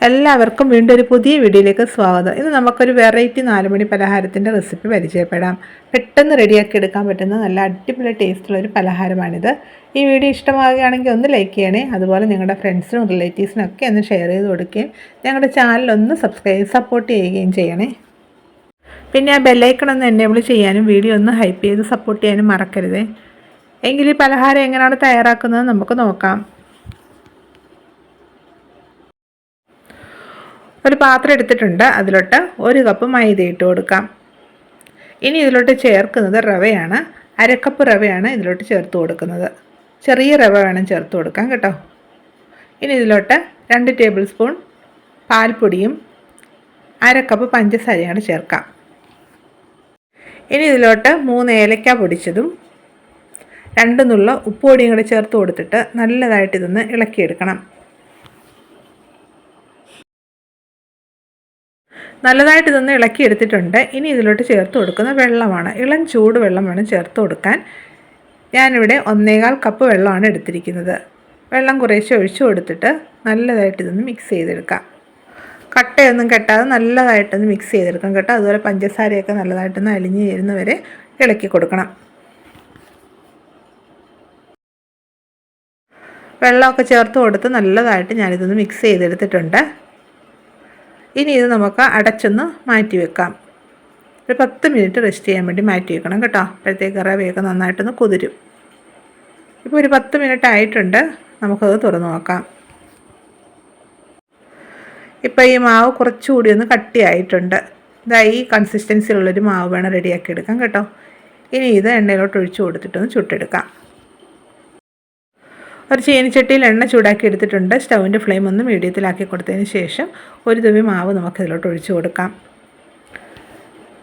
എല്ലാവർക്കും വീണ്ടും ഒരു പുതിയ വീഡിയോയിലേക്ക് സ്വാഗതം. ഇന്ന് നമുക്കൊരു വെറൈറ്റി 4 മണി പലഹാരത്തിൻ്റെ റെസിപ്പി പരിചയപ്പെടാം. പെട്ടെന്ന് റെഡിയാക്കി എടുക്കാൻ പറ്റുന്ന നല്ല അടിപൊളി ടേസ്റ്റുള്ള ഒരു പലഹാരമാണിത്. ഈ വീഡിയോ ഇഷ്ടമാവുകയാണെങ്കിൽ ഒന്ന് ലൈക്ക് ചെയ്യണേ. അതുപോലെ നിങ്ങളുടെ ഫ്രണ്ട്സിനും റിലേറ്റീവ്സിനും ഒക്കെ ഒന്ന് ഷെയർ ചെയ്ത് കൊടുക്കുകയും ഞങ്ങളുടെ ചാനലൊന്ന് സപ്പോർട്ട് ചെയ്യുകയും ചെയ്യണേ. പിന്നെ ആ ബെല്ലൈക്കൺ ഒന്ന് എനേബിൾ ചെയ്യാനും വീഡിയോ ഒന്ന് ഹൈപ്പ് ചെയ്ത് സപ്പോർട്ട് ചെയ്യാനും മറക്കരുതേ. എങ്കിൽ ഈ പലഹാരം എങ്ങനെയാണ് തയ്യാറാക്കുന്നത് നമുക്ക് നോക്കാം. ഒരു പാത്രം എടുത്തിട്ടുണ്ട്. അതിലോട്ട് 1 കപ്പ് മൈദ ഇട്ട് കൊടുക്കാം. ഇനി ഇതിലോട്ട് ചേർക്കുന്നത് റവയാണ്. 1/2 കപ്പ് റവയാണ് ഇതിലോട്ട് ചേർത്ത് കൊടുക്കുന്നത്. ചെറിയ റവ വേണം ചേർത്ത് കൊടുക്കാൻ കേട്ടോ. ഇനി ഇതിലോട്ട് 2 ടേബിൾ സ്പൂൺ പാൽപ്പൊടിയും 1/2 കപ്പ് പഞ്ചസാരയാണ് ചേർക്കാം. ഇനി ഇതിലോട്ട് 3 ഏലക്ക പൊടിച്ചതും 2 നുള്ള ഉപ്പ് പൊടിയും കൂടെ ചേർത്ത് കൊടുത്തിട്ട് നല്ലതായിട്ട് ഇതൊന്ന് ഇളക്കിയെടുക്കണം. നല്ലതായിട്ട് ഇതൊന്ന് ഇളക്കിയെടുത്തിട്ടുണ്ട്. ഇനി ഇതിലോട്ട് ചേർത്ത് കൊടുക്കുന്ന വെള്ളമാണ്. ഇളം ചൂട് വെള്ളം വേണം ചേർത്ത് കൊടുക്കാൻ. ഞാനിവിടെ 1/4 കപ്പ് വെള്ളമാണ് എടുത്തിരിക്കുന്നത്. വെള്ളം കുറേശ്ശെ ഒഴിച്ചു കൊടുത്തിട്ട് നല്ലതായിട്ട് ഇതൊന്ന് മിക്സ് ചെയ്തെടുക്കാം. കട്ടയൊന്നും കെട്ടാതെ നല്ലതായിട്ടൊന്ന് മിക്സ് ചെയ്തെടുക്കാം കേട്ടോ. അതുപോലെ പഞ്ചസാരയൊക്കെ നല്ലതായിട്ടൊന്ന് അലിഞ്ഞ് ചേരുന്നവരെ ഇളക്കി കൊടുക്കണം. വെള്ളമൊക്കെ ചേർത്ത് കൊടുത്ത് നല്ലതായിട്ട് ഞാനിതൊന്ന് മിക്സ് ചെയ്തെടുത്തിട്ടുണ്ട്. ഇനി ഇത് നമുക്ക് അടച്ചൊന്ന് മാറ്റി വെക്കാം. ഒരു 10 മിനിറ്റ് റെസ്റ്റ് ചെയ്യാൻ വേണ്ടി മാറ്റി വെക്കണം കേട്ടോ. അപ്പോഴത്തേക്ക് റവയൊക്കെ നന്നായിട്ടൊന്ന് കുതിരും. ഇപ്പോൾ ഒരു 10 മിനിറ്റ് ആയിട്ടുണ്ട്. നമുക്കത് തുറന്ന് നോക്കാം. ഇപ്പോൾ ഈ മാവ് കുറച്ചുകൂടി ഒന്ന് കട്ടിയായിട്ടുണ്ട്. ഈ കൺസിസ്റ്റൻസിയിലുള്ളൊരു മാവ് വേണം റെഡിയാക്കി എടുക്കാം കേട്ടോ. ഇനി ഇത് എണ്ണയിലോട്ട് ഒഴിച്ചു കൊടുത്തിട്ടൊന്ന് ചുട്ടെടുക്കാം. ഒരു ചീനിച്ചട്ടിയിൽ എണ്ണ ചൂടാക്കി എടുത്തിട്ടുണ്ട്. സ്റ്റൗവിൻ്റെ ഫ്ലെയിം ഒന്ന് മീഡിയത്തിലാക്കി കൊടുത്തതിന് ശേഷം ഒരു തുവി മാവ് നമുക്കിതിലോട്ട് ഒഴിച്ചു കൊടുക്കാം.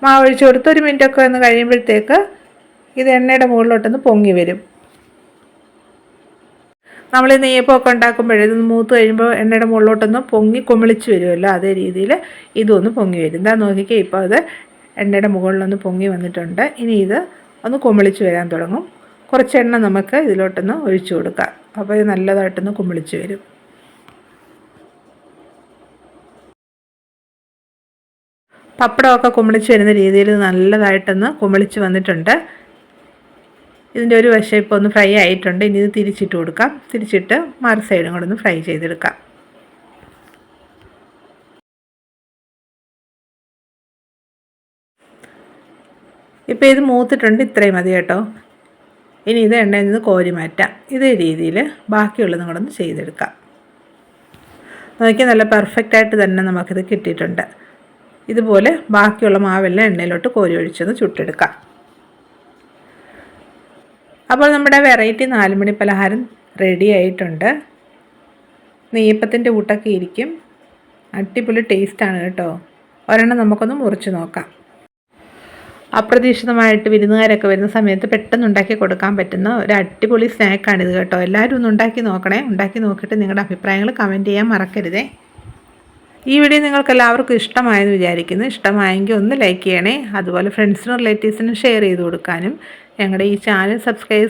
മാവ് ഒഴിച്ചു കൊടുത്ത് 1 മിനിറ്റൊക്കെ ഒന്ന് കഴിയുമ്പോഴത്തേക്ക് ഇത് എണ്ണയുടെ മുകളിലോട്ടൊന്ന് പൊങ്ങി വരും. നമ്മൾ ഈ നെയ്യപ്പമൊക്കെ ഉണ്ടാക്കുമ്പോഴേ ഇതൊന്ന് മൂത്ത് കഴിയുമ്പോൾ എണ്ണയുടെ മുകളിലോട്ടൊന്ന് പൊങ്ങി കുമിളിച്ച് വരുമല്ലോ, അതേ രീതിയിൽ ഇതൊന്ന് പൊങ്ങി വരും. എന്താ നോക്കിക്കേ, ഇപ്പോൾ അത് എണ്ണയുടെ മുകളിലൊന്ന് പൊങ്ങി വന്നിട്ടുണ്ട്. ഇനി ഇത് ഒന്ന് കുമിളിച്ച് വരാൻ തുടങ്ങും. കുറച്ച് എണ്ണ നമുക്ക് ഇതിലോട്ടൊന്ന് ഒഴിച്ചു കൊടുക്കാം. അപ്പോൾ ഇത് നല്ലതായിട്ടൊന്ന് കുമിളിച്ച് വരും. പപ്പടമൊക്കെ കുമിളിച്ച് വരുന്ന രീതിയിൽ നല്ലതായിട്ടൊന്ന് കുമിളിച്ച് വന്നിട്ടുണ്ട്. ഇതിൻ്റെ ഒരു വശം ഇപ്പോൾ ഒന്ന് ഫ്രൈ ആയിട്ടുണ്ട്. ഇനി ഇത് തിരിച്ചിട്ട് കൊടുക്കാം. തിരിച്ചിട്ട് മറു സൈഡും കൂടെ ഒന്ന് ഫ്രൈ ചെയ്തെടുക്കാം. ഇപ്പോൾ ഇത് മൂത്തിട്ടുണ്ട്. ഇത്രയും മതി കേട്ടോ. ഇനി ഇത് എണ്ണയിൽ നിന്ന് കോരി മാറ്റാം. ഇതേ രീതിയിൽ ബാക്കിയുള്ളതും കൂടെ ഒന്ന് ചെയ്തെടുക്കാം. നോക്കിയാൽ നല്ല പെർഫെക്റ്റായിട്ട് തന്നെ നമുക്കിത് കിട്ടിയിട്ടുണ്ട്. ഇതുപോലെ ബാക്കിയുള്ള മാവെല്ലാം എണ്ണയിലോട്ട് കോരി ഒഴിച്ചൊന്ന് ചുട്ടെടുക്കാം. അപ്പോൾ നമ്മുടെ വെറൈറ്റി 4 മണി പലഹാരം റെഡി ആയിട്ടുണ്ട്. നെയ്യപ്പത്തിൻ്റെ കൂട്ടൊക്കെ ഇരിക്കും. അടിപൊളി ടേസ്റ്റാണ് കേട്ടോ. ഒരെണ്ണം നമുക്കൊന്ന് മുറിച്ച് നോക്കാം. അപ്രതീക്ഷിതമായിട്ട് വിരുന്നുകാരൊക്കെ വരുന്ന സമയത്ത് പെട്ടെന്ന് ഉണ്ടാക്കി കൊടുക്കാൻ പറ്റുന്ന ഒരു അടിപൊളി സ്നാക്കാണിത് കേട്ടോ. എല്ലാവരും ഒന്ന് ഉണ്ടാക്കി നോക്കണേ. ഉണ്ടാക്കി നോക്കിയിട്ട് നിങ്ങളുടെ അഭിപ്രായങ്ങൾ കമൻറ്റ് ചെയ്യാൻ മറക്കരുതേ. ഈ വീഡിയോ നിങ്ങൾക്ക് എല്ലാവർക്കും ഇഷ്ടമായെന്ന് വിചാരിക്കുന്നു. ഇഷ്ടമായെങ്കിൽ ഒന്ന് ലൈക്ക് ചെയ്യണേ. അതുപോലെ ഫ്രണ്ട്സിനും റിലേറ്റീവ്സിനും ഷെയർ ചെയ്ത് കൊടുക്കാനും ഞങ്ങളുടെ ഈ ചാനൽ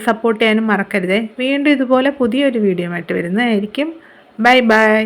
സപ്പോർട്ട് ചെയ്യാനും മറക്കരുതേ. വീണ്ടും ഇതുപോലെ പുതിയൊരു വീഡിയോ ആയിട്ട് വരുന്നതായിരിക്കും. Bye bye.